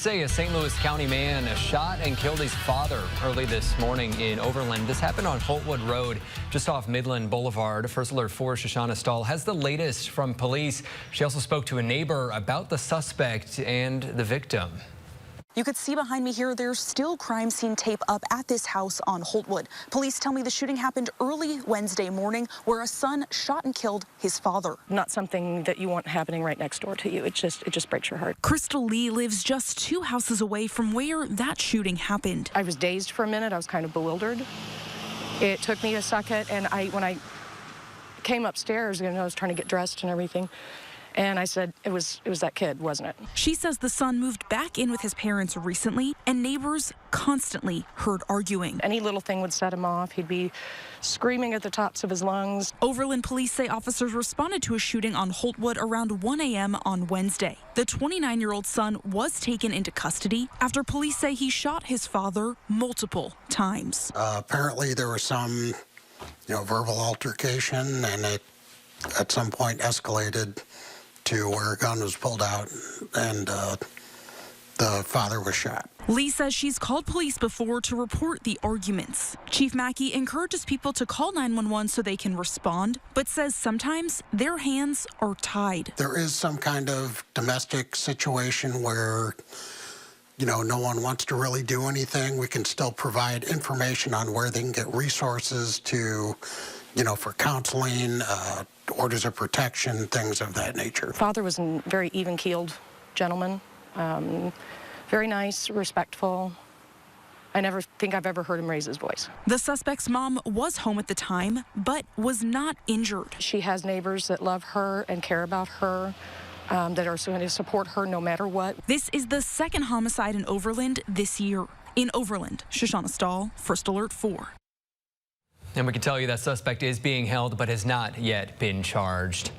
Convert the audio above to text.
Say a St. Louis County man shot and killed his father early this morning in Overland. This happened on Holtwood Road, just off Midland Boulevard. First Alert 4 Shoshana Stahl has the latest from police. She also spoke to a neighbor about the suspect and the victim. You could see behind me here, there's still crime scene tape up at this house on Holtwood. Police tell me the shooting happened early Wednesday morning, where a son shot and killed his father. Not something that you want happening right next door to you. It just breaks your heart. Crystal Lee lives just 2 houses away from where that shooting happened. I was dazed for a minute. I was kind of bewildered. It took me a second, and when I came upstairs, I was trying to get dressed and everything. And I said, it was that kid, wasn't it? She says the son moved back in with his parents recently, and neighbors constantly heard arguing. Any little thing would set him off. He'd be screaming at the tops of his lungs. Overland police say officers responded to a shooting on Holtwood around 1 a.m. on Wednesday. The 29-year-old son was taken into custody after police say he shot his father multiple times. Apparently there was some, verbal altercation, and it at some point escalated to where a gun was pulled out and the father was shot. Lee says she's called police before to report the arguments. Chief Mackey encourages people to call 911 so they can respond, but says sometimes their hands are tied. There is some kind of domestic situation where, no one wants to really do anything. We can still provide information on where they can get resources to, for counseling, orders of protection, things of that nature. Father was a very even-keeled gentleman, very nice, respectful. I never think I've ever heard him raise his voice. The suspect's mom was home at the time, but was not injured. She has neighbors that love her and care about her, that are going to support her no matter what. This is the second homicide in Overland this year. In Overland, Shoshana Stahl, First Alert 4. And we can tell you that suspect is being held but has not yet been charged.